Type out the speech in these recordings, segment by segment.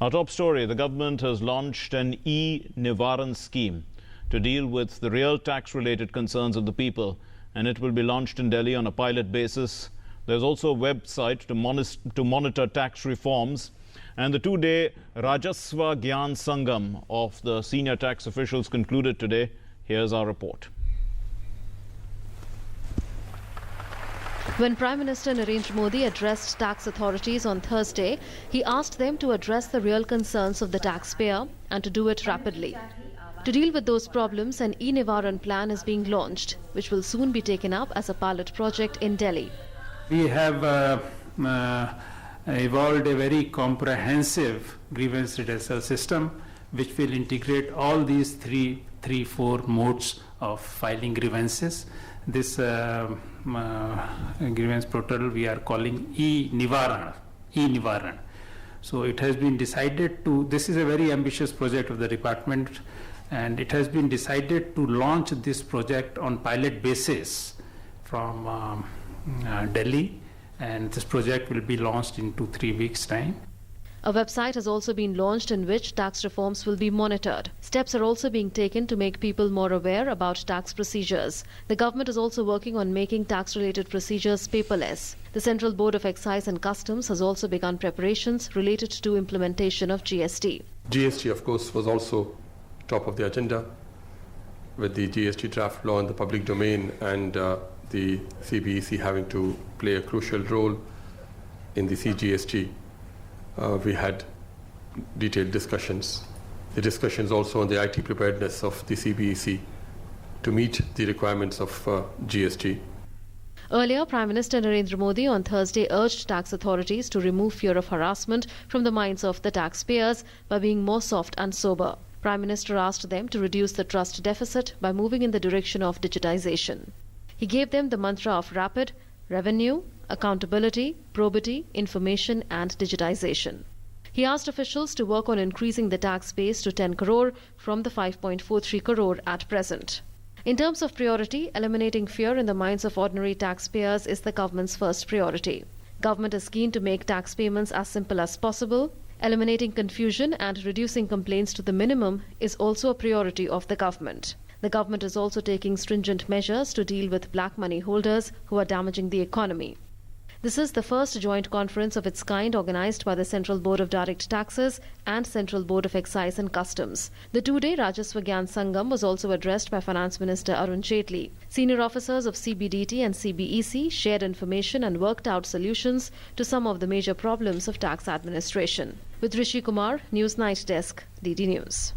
Our top story, the government has launched an Nivaran Scheme to deal with the real tax-related concerns of the people, and it will be launched in Delhi on a pilot basis. There's also a website to monitor tax reforms, and the two-day Rajaswa Gyan Sangam of the senior tax officials concluded today. Here's our report. When Prime Minister Narendra Modi addressed tax authorities on Thursday, he asked them to address the real concerns of the taxpayer and to do it rapidly. To deal with those problems, an e-Nivaran plan is being launched, which will soon be taken up as a pilot project in Delhi. We have evolved a very comprehensive grievance redressal system, which will integrate all these four modes of filing grievances. This grievance portal we are calling e-Nivaran. So it has been decided to, this is a very ambitious project of the department, and it has been decided to launch this project on pilot basis from Delhi, and this project will be launched in 2-3 weeks' time. A website has also been launched in which tax reforms will be monitored. Steps are also being taken to make people more aware about tax procedures. The government is also working on making tax-related procedures paperless. The Central Board of Excise and Customs has also begun preparations related to implementation of GST. GST, of course, was also top of the agenda, with the GST draft law in the public domain and the CBEC having to play a crucial role in the CGST. We had detailed discussions. The discussions also on the IT preparedness of the CBEC to meet the requirements of GST. Earlier, Prime Minister Narendra Modi on Thursday urged tax authorities to remove fear of harassment from the minds of the taxpayers by being more soft and sober. Prime Minister asked them to reduce the trust deficit by moving in the direction of digitization. He gave them the mantra of rapid, revenue, accountability, probity, information and digitization. He asked officials to work on increasing the tax base to 10 crore from the 5.43 crore at present. In terms of priority, eliminating fear in the minds of ordinary taxpayers is the government's first priority. Government is keen to make tax payments as simple as possible. Eliminating confusion and reducing complaints to the minimum is also a priority of the government. The government is also taking stringent measures to deal with black money holders who are damaging the economy. This is the first joint conference of its kind organized by the Central Board of Direct Taxes and Central Board of Excise and Customs. The two-day Rajaswa Gyan Sangam was also addressed by Finance Minister Arun Jaitley. Senior officers of CBDT and CBEC shared information and worked out solutions to some of the major problems of tax administration. With Rishi Kumar, News Night Desk, DD News.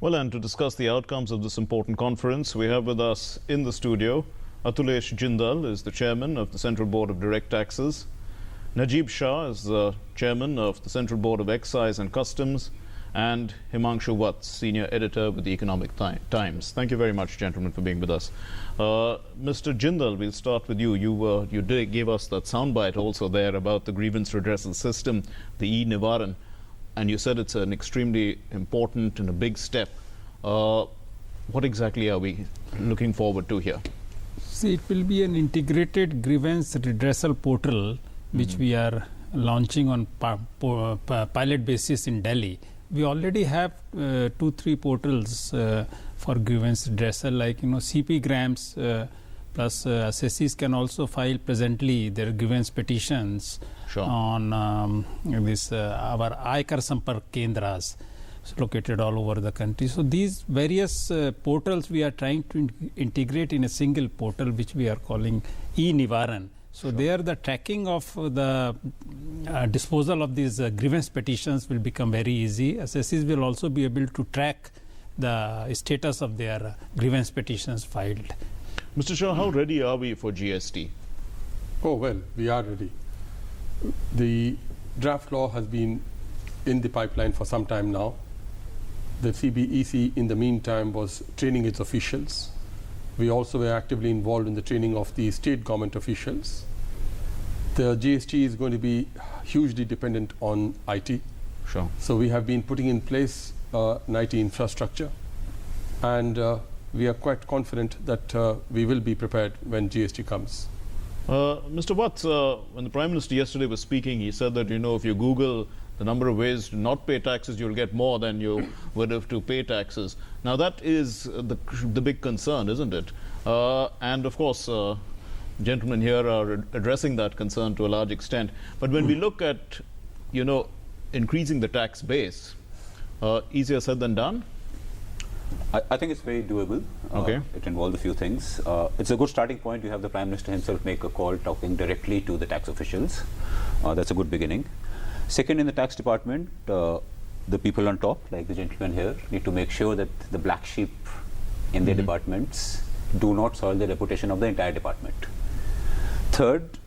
Well, and to discuss the outcomes of this important conference, we have with us in the studio Atulesh Jindal is the chairman of the Central Board of Direct Taxes. Najib Shah is the chairman of the Central Board of Excise and Customs. And Himanshu Vats, senior editor with the Economic Times. Thank you very much, gentlemen, for being with us. Mr. Jindal, we'll start with you. You gave us that soundbite also there about the grievance redressal system, the e-Nivaran, and you said it's an extremely important and a big step. What exactly are we looking forward to here? See, it will be an integrated grievance redressal portal which we are launching on pilot basis in Delhi. We already have 2-3 portals for grievance redressal, like CP grams plus assessees can also file presently their grievance petitions on our Aikar Sampark Kendras located all over the country. So these various portals we are trying to integrate in a single portal which we are calling e-Nivaran. So there the tracking of the disposal of these grievance petitions will become very easy. Assessees will also be able to track the status of their grievance petitions filed. Mr. Shah, how ready are we for GST? Oh, well, we are ready. The draft law has been in the pipeline for some time now. The CBEC, in the meantime, was training its officials. We also were actively involved in the training of the state government officials. The GST is going to be hugely dependent on IT. Sure. So we have been putting in place an IT infrastructure, and we are quite confident that we will be prepared when GST comes. Mr. Watts, when the Prime Minister yesterday was speaking, he said that, if you Google the number of ways to not pay taxes, you'll get more than you would have to pay taxes. Now, that is the big concern, isn't it? And, of course, gentlemen here are addressing that concern to a large extent. But when we look at, increasing the tax base, easier said than done? I think it's very doable. Okay. It involves a few things. It's a good starting point. You have the Prime Minister himself make a call talking directly to the tax officials. That's a good beginning. Second, in the tax department, the people on top, like the gentleman here, need to make sure that the black sheep in their departments do not soil the reputation of the entire department. Third,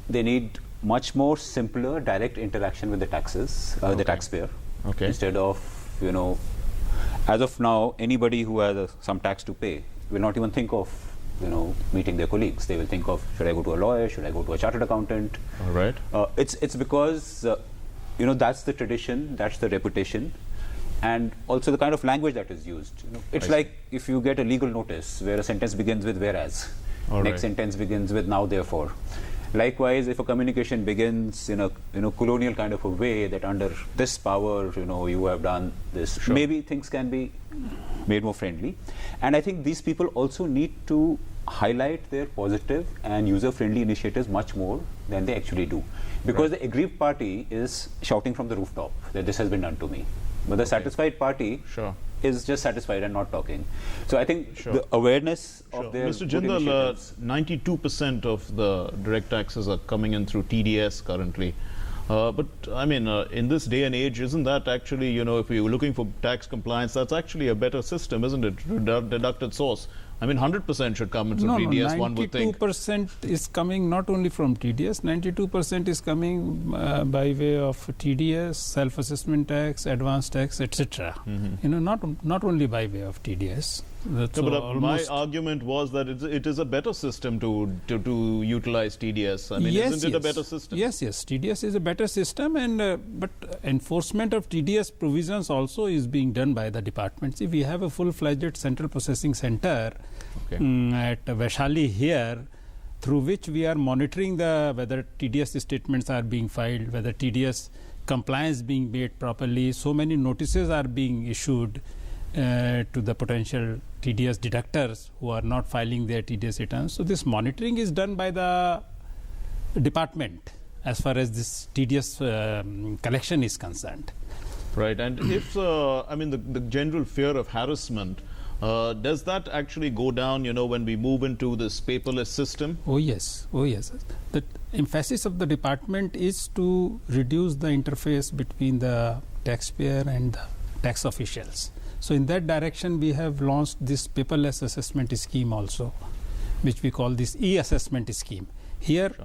they need much more simpler direct interaction with the the taxpayer. Okay. Instead of, as of now, anybody who has some tax to pay will not even think of, meeting their colleagues. They will think of, should I go to a lawyer? Should I go to a chartered accountant? All right. It's because, that's the tradition, that's the reputation, and also the kind of language that is used. It's like if you get a legal notice where a sentence begins with whereas, next sentence begins with now therefore. Likewise, if a communication begins in a colonial kind of a way that under this power, you have done this, maybe things can be made more friendly. And I think these people also need to highlight their positive and user-friendly initiatives much more than they actually do. Because the aggrieved party is shouting from the rooftop that this has been done to me. But the satisfied party is just satisfied and not talking. So I think the awareness of their Mr. Jindal, 92% of the direct taxes are coming in through TDS currently. But I mean, in this day and age, isn't that actually, if you're looking for tax compliance, that's actually a better system, isn't it? Deducted source. I mean, 100% should come into TDS, one would think. 92% is coming not only from TDS, 92% is coming by way of TDS, self-assessment tax, advance tax, etc. Not only by way of TDS. But my argument was that it is a better system to utilize TDS. I mean, isn't it a better system? Yes, TDS is a better system, and but enforcement of TDS provisions also is being done by the department. See, we have a full-fledged central processing center at Vaishali here, through which we are monitoring whether TDS statements are being filed, whether TDS compliance being made properly. So many notices are being issued to the potential TDS deductors who are not filing their TDS returns. So this monitoring is done by the department as far as this TDS collection is concerned. Right, and if, the general fear of harassment, does that actually go down, when we move into this paperless system? Oh yes. The emphasis of the department is to reduce the interface between the taxpayer and the tax officials. So in that direction, we have launched this paperless assessment scheme also, which we call this e-assessment scheme. Here,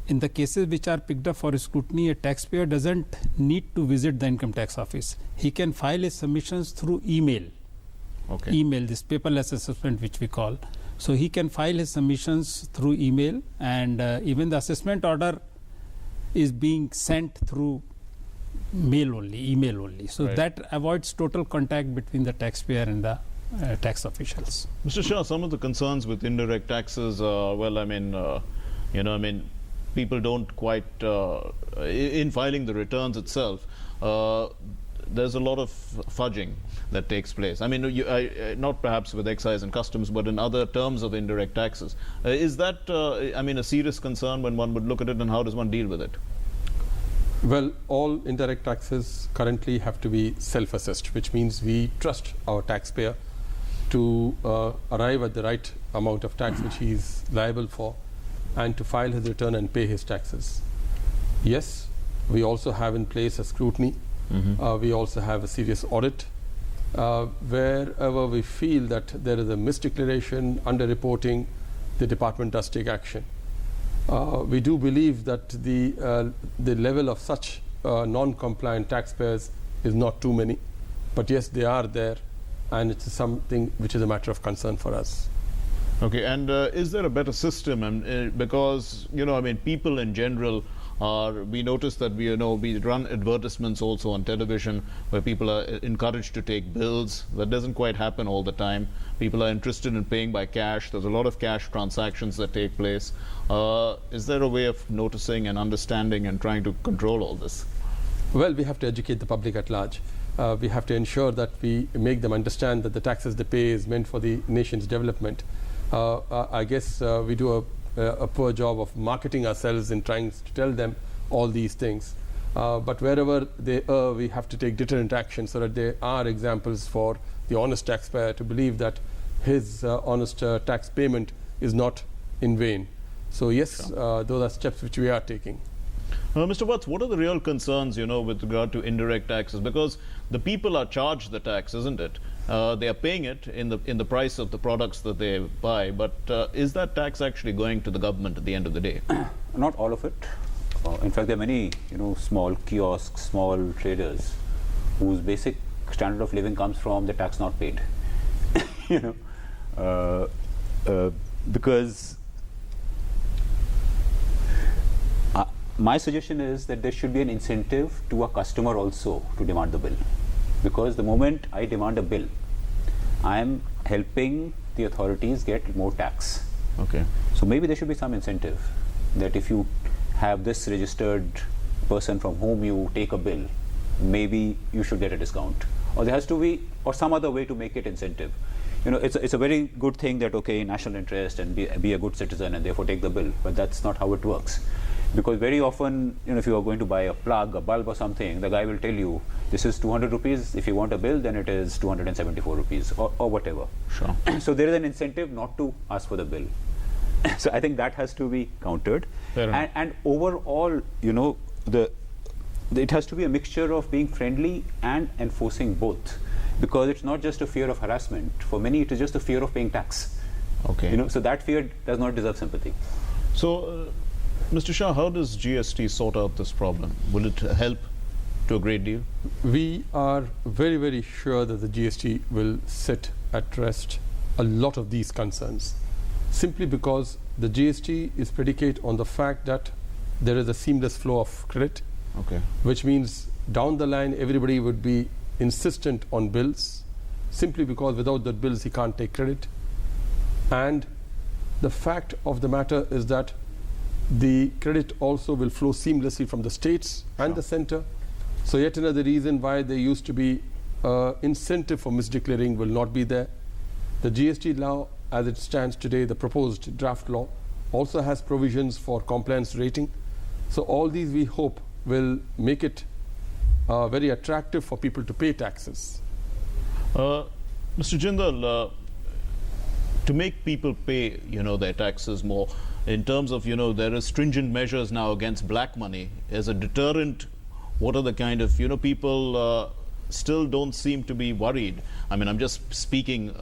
in the cases which are picked up for scrutiny, a taxpayer doesn't need to visit the income tax office. He can file his submissions through email. Email, this paperless assessment which we call. So he can file his submissions through email, and even the assessment order is being sent through email only. So that avoids total contact between the taxpayer and the tax officials. Mr. Shah, some of the concerns with indirect taxes, people don't quite, in filing the returns itself, there's a lot of fudging that takes place. I mean, not perhaps with excise and customs, but in other terms of indirect taxes. Is that, a serious concern when one would look at it, and how does one deal with it? Well, all indirect taxes currently have to be self-assessed, which means we trust our taxpayer to arrive at the right amount of tax which he is liable for, and to file his return and pay his taxes. Yes, we also have in place a scrutiny. We also have a serious audit. Wherever we feel that there is a misdeclaration, underreporting, the department does take action. We do believe that the level of such non-compliant taxpayers is not too many, but yes, they are there, and it's something which is a matter of concern for us. Okay, and is there a better system? Because people in general We notice that we run advertisements also on television where people are encouraged to take bills. That doesn't quite happen all the time. People are interested in paying by cash. There's a lot of cash transactions that take place. Is there a way of noticing and understanding and trying to control all this? Well, we have to educate the public at large. We have to ensure that we make them understand that the taxes they pay is meant for the nation's development. I guess we do a poor job of marketing ourselves in trying to tell them all these things. But wherever they err, we have to take deterrent action so that there are examples for the honest taxpayer to believe that his honest tax payment is not in vain. So yes, those are steps which we are taking. Mr. Watts, what are the real concerns, with regard to indirect taxes? Because the people are charged the tax, isn't it? They are paying it in the price of the products that they buy. But is that tax actually going to the government at the end of the day? Not all of it. In fact, there are many, small kiosks, small traders whose basic standard of living comes from the tax not paid. Because my suggestion is that there should be an incentive to a customer also to demand the bill. Because the moment I demand a bill, I am helping the authorities get more tax. Okay. So maybe there should be some incentive that if you have this registered person from whom you take a bill, maybe you should get a discount. Or there has to be, or some other way to make it incentive. It's a very good thing that, okay, national interest and be a good citizen and therefore take the bill. But that's not how it works. Because very often, if you are going to buy a plug, a bulb or something, the guy will tell you, this is 200 rupees. If you want a bill, then it is 274 rupees or whatever. Sure. So there is an incentive not to ask for the bill. So I think that has to be countered. And overall, it has to be a mixture of being friendly and enforcing both. Because it's not just a fear of harassment. For many, it is just a fear of paying tax. Okay. So that fear does not deserve sympathy. So, Mr. Shah, how does GST sort out this problem? Will it help to a great deal? We are very, very sure that the GST will set at rest a lot of these concerns, simply because the GST is predicated on the fact that there is a seamless flow of credit, which means down the line everybody would be insistent on bills, simply because without the bills he can't take credit. And the fact of the matter is that the credit also will flow seamlessly from the states and the center. So yet another reason why there used to be incentive for misdeclaring will not be there. The GST law as it stands today, the proposed draft law, also has provisions for compliance rating. So all these we hope will make it very attractive for people to pay taxes. Mr. Jindal, to make people pay, their taxes more, in terms of, there are stringent measures now against black money. As a deterrent, what are the kind of, people still don't seem to be worried. I mean, I'm just speaking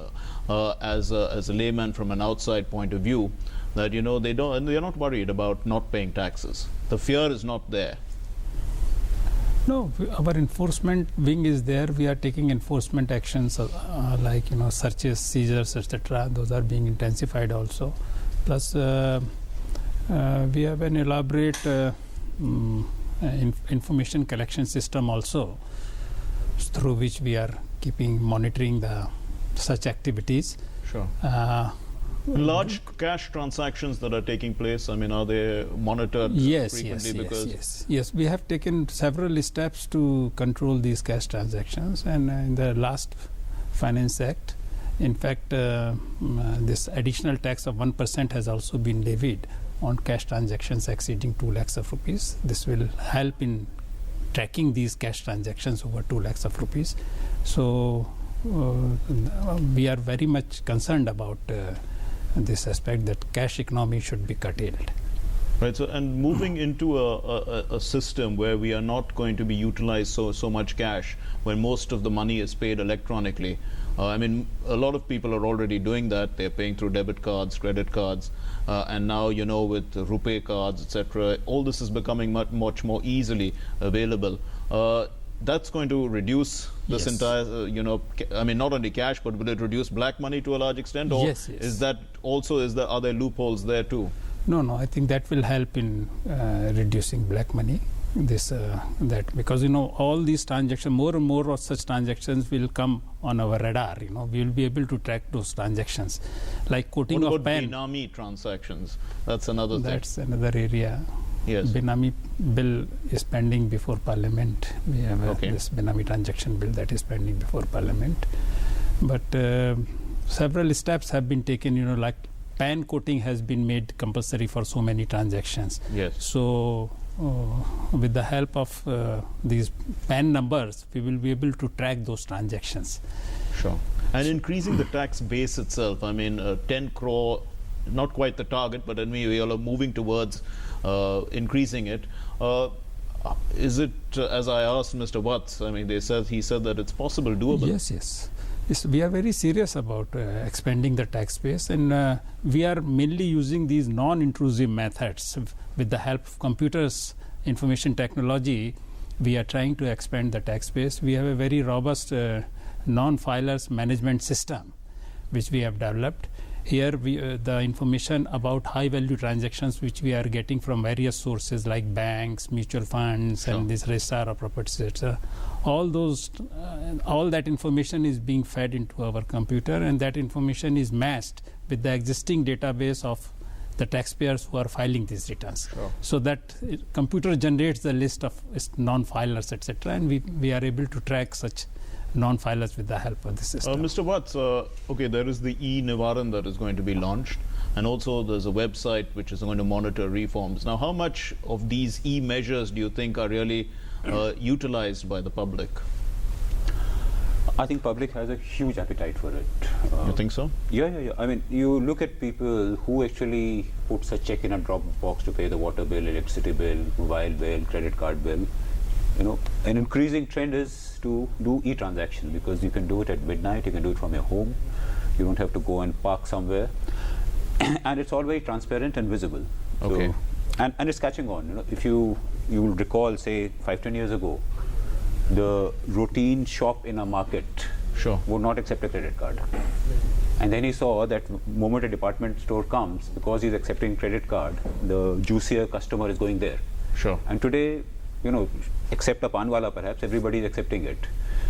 as a layman from an outside point of view, that, they're not worried about not paying taxes. The fear is not there. No, our enforcement wing is there. We are taking enforcement actions like, searches, seizures, etc. Those are being intensified also. Plus, we have an elaborate information collection system also, through which we are monitoring such activities. Sure. Large cash transactions that are taking place, I mean, are they monitored frequently? Yes. We have taken several steps to control these cash transactions, and in the last Finance Act, in fact, this additional tax of 1% has also been levied on cash transactions exceeding 2 lakhs of rupees. This will help in tracking these cash transactions over 2 lakhs of rupees. So we are very much concerned about this aspect, that cash economy should be curtailed. Right. So, and moving into a system where we are not going to be utilized so much cash, when most of the money is paid electronically. I mean, a lot of people are already doing that. They're paying through debit cards, credit cards, and now, with RuPay cards, etc. All this is becoming much more easily available. That's going to reduce this entire, I mean, not only cash, but will it reduce black money to a large extent? Or Yes. is that also, are there loopholes there too? No, I think that will help in reducing black money. That because all these transactions, more and more of such transactions will come on our radar. We will be able to track those transactions, like quoting What of about PAN. Benami transactions? That's another thing. That's another area. Yes. Benami bill is pending before Parliament. We have this Benami transaction bill that is pending before Parliament. But several steps have been taken. Like PAN quoting has been made compulsory for so many transactions. Yes. So with the help of these PAN numbers, we will be able to track those transactions. Sure. And increasing the tax base itself, 10 crore, not quite the target, but we all are moving towards increasing it. Is it, as I asked Mr. Watts, he said that it's possible, doable. Yes. We are very serious about expanding the tax base, and we are mainly using these non-intrusive methods. With the help of computers, information technology, we are trying to expand the tax base. We have a very robust non-filers management system, which we have developed. Here, the information about high-value transactions, which we are getting from various sources like banks, mutual funds, and this registrar of properties, etc. All that information is being fed into our computer, and that information is matched with the existing database of the taxpayers who are filing these returns. Sure. So that computer generates the list of non-filers, etc., and we are able to track such non-filers with the help of the system. Mr. Watts, there is the e-Nivaran that is going to be launched, and also there's a website which is going to monitor reforms. Now, how much of these e-measures do you think are really utilized by the public? I think public has a huge appetite for it. You think so? Yeah. You look at people who actually puts a check in a drop box to pay the water bill, electricity bill, mobile bill, credit card bill. An increasing trend is to do e-transaction, because you can do it at midnight, you can do it from your home, you don't have to go and park somewhere, and it's all very transparent and visible. Okay. So, and it's catching on. If you will recall, say 5-10 years ago, the routine shop in a market would not accept a credit card. And then he saw that moment a department store comes, because he's accepting credit card, the juicier customer is going there. Sure. And today, except a panwala perhaps, everybody is accepting it.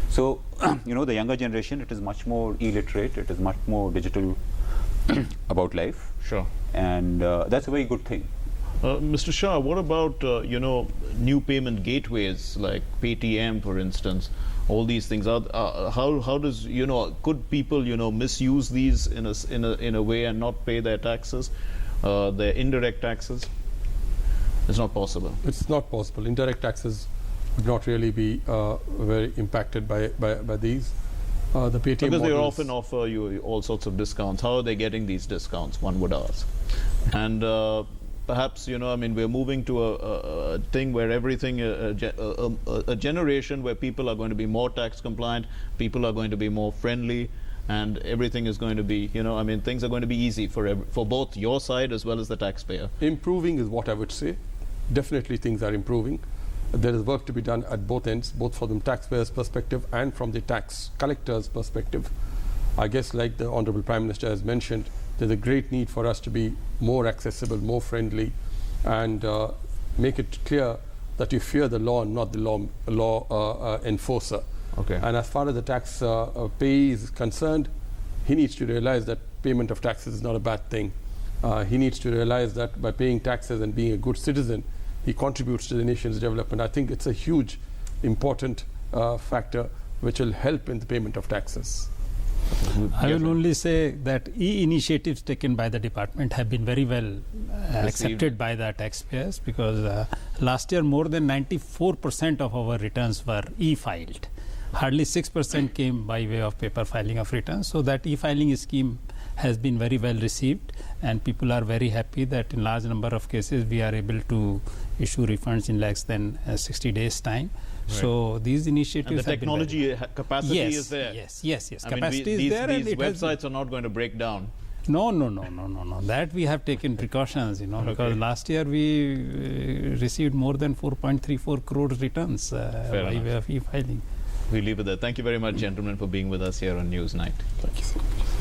So, the younger generation, it is much more illiterate, it is much more digital about life. Sure. And that's a very good thing. Mr. Shah, what about, new payment gateways like Paytm, for instance? All these things. How does, could people, misuse these in a way and not pay their taxes, their indirect taxes? It's not possible. It's not possible. Indirect taxes would not really be very impacted by these. The Paytm because they models often offer you all sorts of discounts. How are they getting these discounts, one would ask? And perhaps, we're moving to a thing where everything, a generation where people are going to be more tax compliant, people are going to be more friendly, and everything is going to be, things are going to be easy for both your side as well as the taxpayer. Improving is what I would say. Definitely things are improving. There is work to be done at both ends, both from the taxpayer's perspective and from the tax collector's perspective. I guess, like the Honorable Prime Minister has mentioned, there's a great need for us to be more accessible, more friendly, and make it clear that you fear the law and not the law enforcer. Okay. And as far as the tax payee is concerned, he needs to realize that payment of taxes is not a bad thing. He needs to realize that by paying taxes and being a good citizen, he contributes to the nation's development. I think it's a huge, important factor which will help in the payment of taxes. I will only say that initiatives taken by the department have been very well accepted by the taxpayers, because last year more than 94% of our returns were e-filed. Hardly 6% came by way of paper filing of returns. So that e-filing scheme has been very well received, and people are very happy that in large number of cases we are able to issue refunds in less than 60 days time. Right. So these initiatives, and the technology capacity is there. Yes. Capacity is there, these websites are not going to break down. No. That we have taken precautions, because last year we received more than 4.34 crore returns by way of e-filing. We leave it there. Thank you very much, gentlemen, for being with us here on Newsnight. Thank you so much.